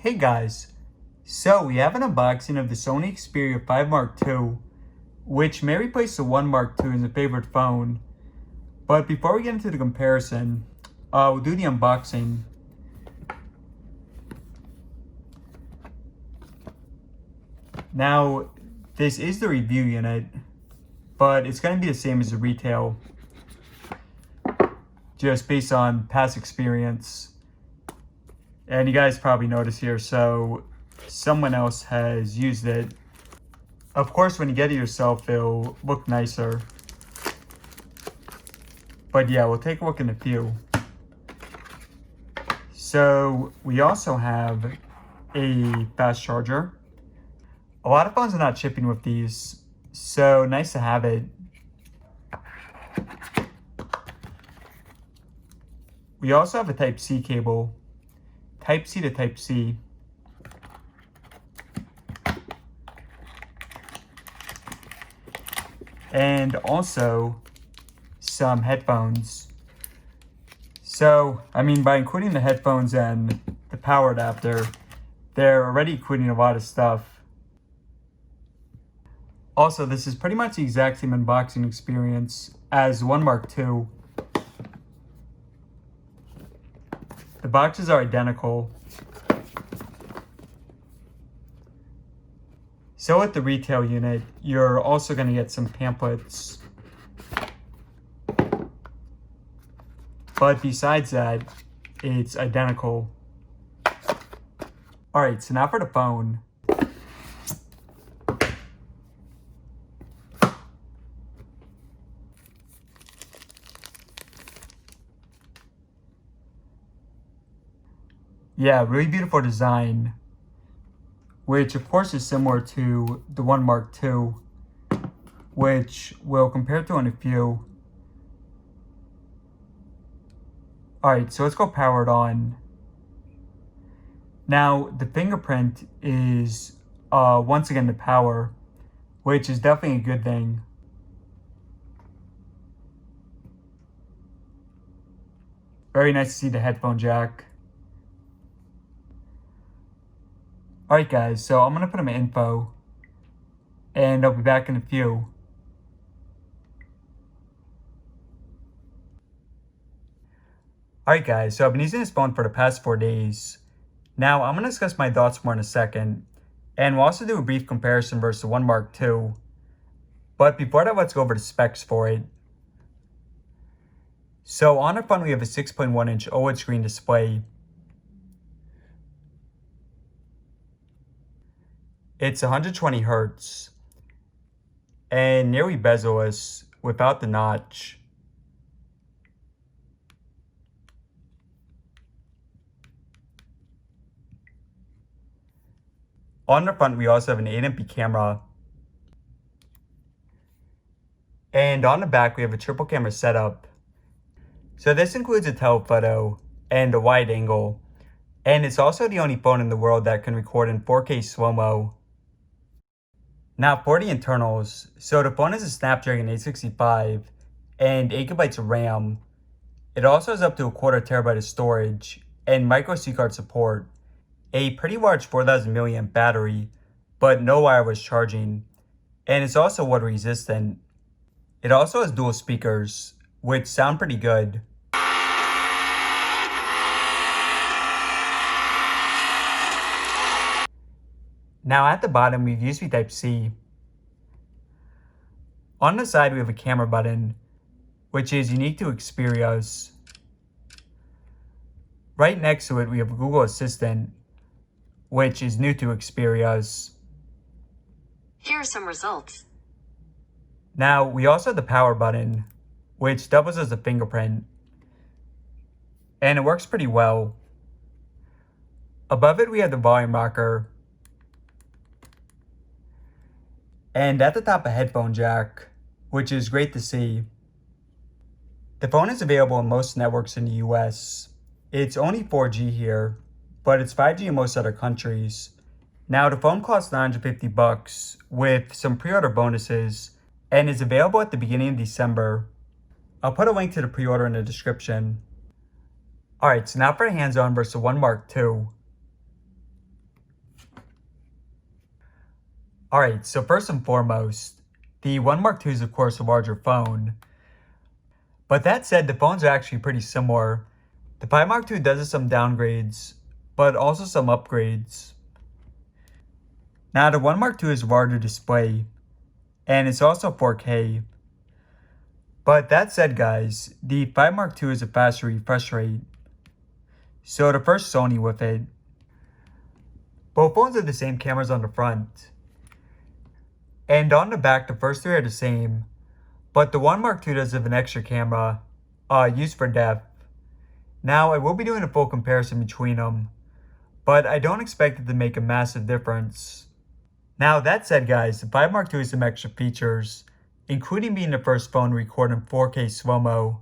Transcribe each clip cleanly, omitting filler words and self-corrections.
Hey guys, so we have an unboxing of the Sony Xperia 5 Mark II, which may replace the 1 Mark II as a favorite phone. But before we get into the comparison, we'll do the unboxing. Now, this is the review unit, but it's going to be the same as the retail, just based on past experience. And you guys probably noticed here, so someone else has used it. Of course, when you get it yourself, it'll look nicer. But yeah, we'll take a look in a few. So we also have a fast charger. A lot of phones are not shipping with these, so nice to have it. We also have a Type-C cable. Type-C to Type-C. And also some headphones. So, by including the headphones and the power adapter, they're already including a lot of stuff. Also, this is pretty much the exact same unboxing experience as 1 Mark II. The boxes are identical. So at the retail unit, you're also going to get some pamphlets. But besides that, it's identical. Alright, so now for the phone. Yeah, really beautiful design, which of course is similar to the 1 Mark II, which we'll compare to in a few. Alright, so let's go power it on. Now, the fingerprint is once again the power, which is definitely a good thing. Very nice to see the headphone jack. Alright guys, so I'm going to put in my info, and I'll be back in a few. Alright guys, so I've been using this phone for the past 4 days. Now, I'm going to discuss my thoughts more in a second, and we'll also do a brief comparison versus the 1 Mark II. But before that, let's go over the specs for it. So on the front, we have a 6.1-inch OLED screen display. It's 120 Hz and nearly bezel-less without the notch. On the front, we also have an 8MP camera. And on the back, we have a triple camera setup. So this includes a telephoto and a wide angle. And it's also the only phone in the world that can record in 4K slow-mo. Now for the internals, so the phone is a Snapdragon 865 and 8GB of RAM. It also has up to a 1/4 TB of storage and micro SD card support, a pretty large 4000 mAh battery, but no wireless charging, and it's also water resistant. It also has dual speakers, which sound pretty good. Now at the bottom, we have USB Type-C. On the side, we have a camera button, which is unique to Xperia's. Right next to it, we have a Google Assistant, which is new to Xperia's. Here are some results. Now, we also have the power button, which doubles as a fingerprint. And it works pretty well. Above it, we have the volume rocker. And at the top, a headphone jack, which is great to see. The phone is available on most networks in the US. It's only 4G here, but it's 5G in most other countries. Now, the phone costs $950 with some pre-order bonuses and is available at the beginning of December. I'll put a link to the pre-order in the description. Alright, so now for the hands-on versus the 1 Mark II. Alright, so first and foremost, the One Mark II is of course a larger phone. But that said, the phones are actually pretty similar. The 5 Mark II does have some downgrades, but also some upgrades. Now the 1 Mark II is a larger display, and it's also 4K. But that said guys, the 5 Mark II is a faster refresh rate. So the first Sony with it. Both phones have the same cameras on the front. And on the back, the first three are the same. But the 1 Mark II does have an extra camera, used for depth. Now I will be doing a full comparison between them, but I don't expect it to make a massive difference. Now that said guys, the 5 Mark II has some extra features, including being the first phone to record in 4K slow-mo.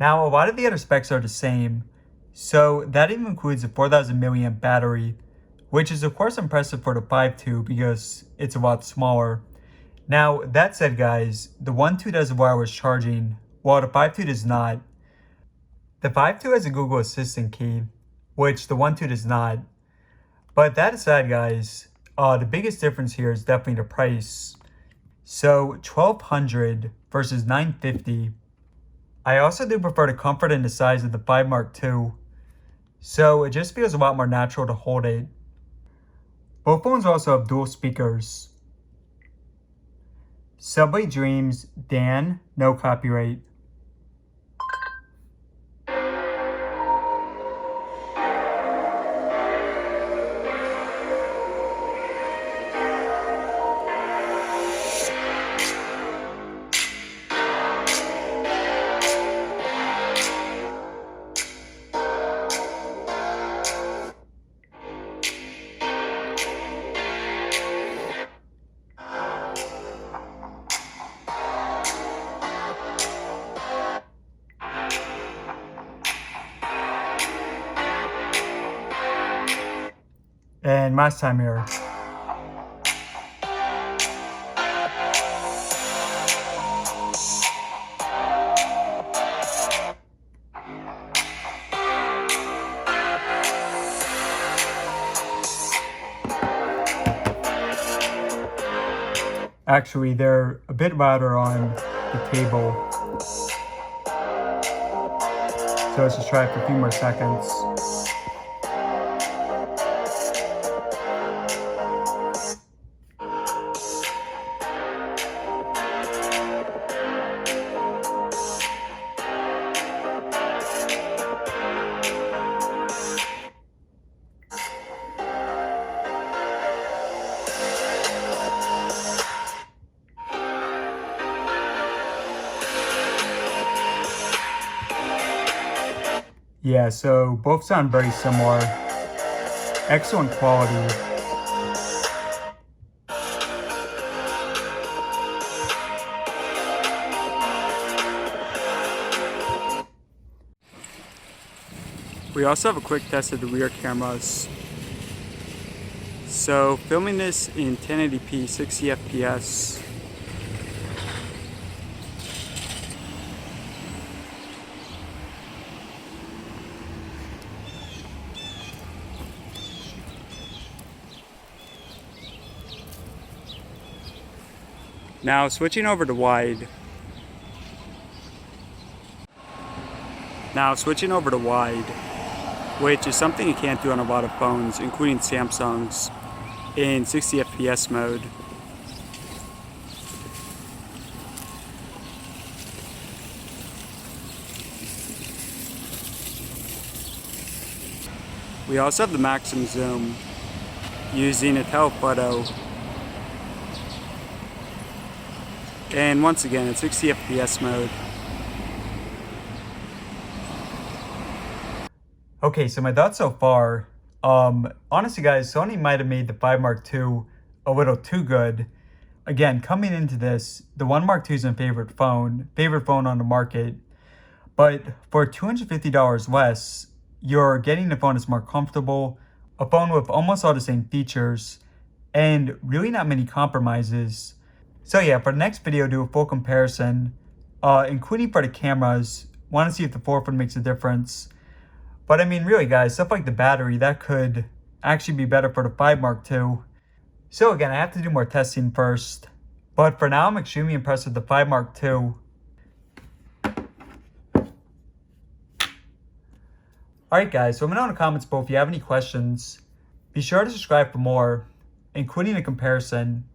Now a lot of the other specs are the same, so that even includes a 4000 mAh battery, which is of course impressive for the 5 II because it's a lot smaller. Now that said guys, the 1 II does wireless charging, while the 5 II does not. The 5 II has a Google Assistant key, which the 1 II does not. But that aside guys, the biggest difference here is definitely the price. So $1,200 versus $950. I also do prefer the comfort and the size of the 5 Mark II. So it just feels a lot more natural to hold it. Both phones also have dual speakers. Subway Dreams, Dan, no copyright. And last time here. Actually, they're a bit louder on the table. So let's just try it for a few more seconds. Yeah, so both sound very similar. Excellent quality. We also have a quick test of the rear cameras. So filming this in 1080p 60 FPS. Now switching over to wide. Which is something you can't do on a lot of phones, including Samsung's, in 60 FPS mode. We also have the maximum zoom using a telephoto. And once again, it's 60 FPS mode. Okay, so my thoughts so far. Honestly guys, Sony might have made the 5 Mark II a little too good. Again, coming into this, the 1 Mark II is my favorite phone on the market. But for $250 less, you're getting a phone that's more comfortable, a phone with almost all the same features, and really not many compromises. So yeah, for the next video, do a full comparison, including for the cameras. Want to see if the forefront makes a difference. But I mean, really guys, stuff like the battery, that could actually be better for the 5 Mark II. So again, I have to do more testing first. But for now, I'm extremely impressed with the 5 Mark II. Alright guys, so let me know in the comments below if you have any questions. Be sure to subscribe for more, including a comparison.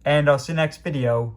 And I'll see you in the next video.